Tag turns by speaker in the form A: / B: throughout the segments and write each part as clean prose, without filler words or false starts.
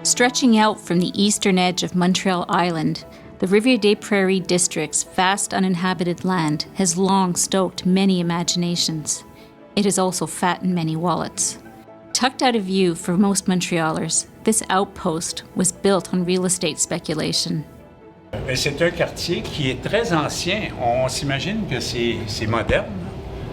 A: Stretching out from the eastern edge of Montreal Island, the Rivière des Prairies district's vast uninhabited land has long stoked many imaginations. It has also fattened many wallets. Tucked out of view for most Montrealers, this outpost was built on real estate speculation.
B: C'est un quartier qui est très ancien. On s'imagine que c'est moderne.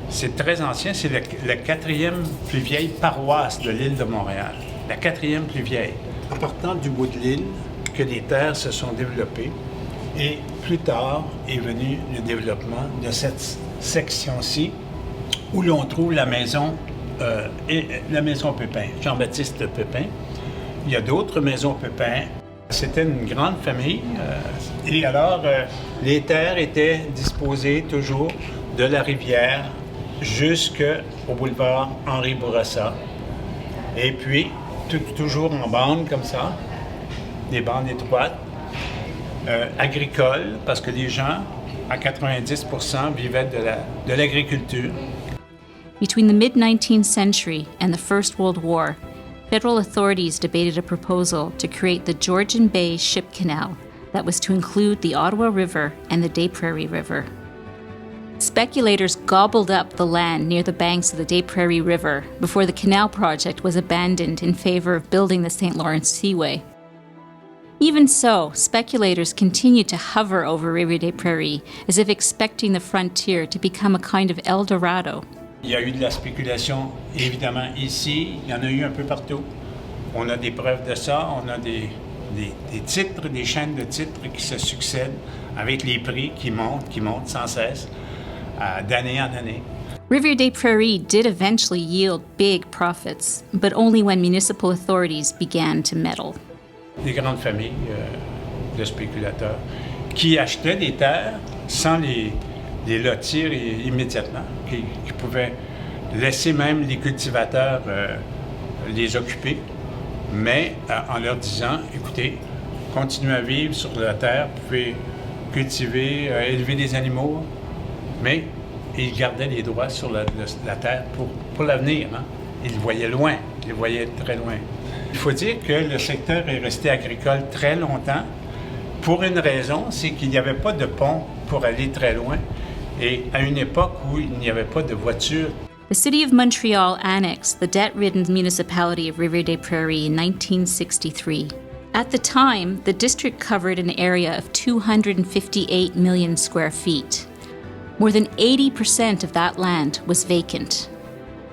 B: C'est très ancien. C'est la quatrième plus vieille paroisse de l'île de Montréal. La quatrième plus vieille. En partant du bout de l'île, que les terres se sont développées. Et plus tard est venu le développement de cette section-ci, où l'on trouve la maison Pépin, Jean-Baptiste Pépin. Il y a d'autres maisons Pépin. C'était une grande famille. Et alors, les terres étaient disposées toujours de la rivière jusqu'au boulevard Henri Bourassa. Et puis, toujours en bande comme ça, des bandes étroites, agricoles, parce que les gens, à 90%, vivaient de l'agriculture.
A: Between the mid-19th century and the First World War, federal authorities debated a proposal to create the Georgian Bay Ship Canal that was to include the Ottawa River and the Des Prairies River. Speculators gobbled up the land near the banks of the Des Prairies River before the canal project was abandoned in favor of building the St. Lawrence Seaway. Even so, speculators continued to hover over Rivière des Prairies as if expecting the frontier to become a kind of El Dorado.
B: Il y a eu de la spéculation, évidemment, ici. Il y en a eu un peu partout. On a des preuves de ça. On a des titres, des chaînes de titres qui se succèdent avec les prix qui montent sans cesse, d'année en année.
A: Rivière des Prairies did eventually yield big profits, but only when municipal authorities began to meddle.
B: Des grandes familles de spéculateurs qui achetaient des terres sans les lotir immédiatement, qui pouvaient laisser même les cultivateurs les occuper, mais en leur disant, écoutez, continuez à vivre sur la terre, vous pouvez cultiver, élever des animaux, mais ils gardaient les droits sur la terre pour l'avenir. Hein? Ils voyaient loin, ils voyaient très loin. Il faut dire que le secteur est resté agricole très longtemps pour une raison, c'est qu'il n'y avait pas de pont pour aller très loin et à une époque où il n'y avait pas de voiture.
A: The City of Montreal annexed the debt-ridden municipality of Rivière des Prairies in 1963. At the time, the district covered an area of 258 million square feet. More than 80% of that land was vacant.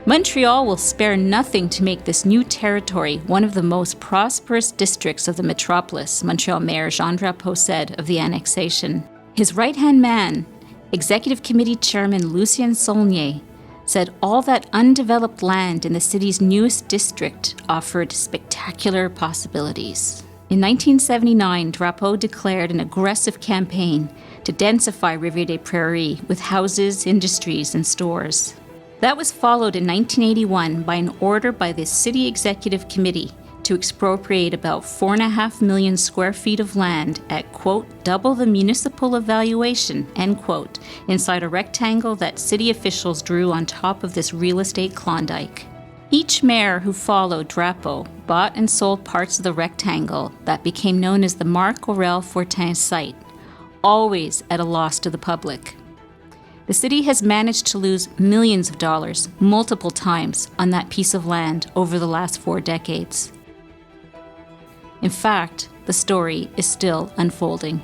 A: Montreal will spare nothing to make this new territory one of the most prosperous districts of the metropolis, Montreal Mayor Jean Drapeau said of the annexation. His right-hand man, Executive Committee Chairman Lucien Saulnier, said all that undeveloped land in the city's newest district offered spectacular possibilities. In 1979, Drapeau declared an aggressive campaign to densify Rivière des Prairies with houses, industries, and stores. That was followed in 1981 by an order by the City Executive Committee to expropriate about 4.5 million square feet of land at, quote, double the municipal evaluation, end quote, inside a rectangle that city officials drew on top of this real estate Klondike. Each mayor who followed Drapeau bought and sold parts of the rectangle that became known as the Marc Aurel Fortin site, always at a loss to the public. The city has managed to lose millions of dollars multiple times on that piece of land over the last 4 decades. In fact, the story is still unfolding.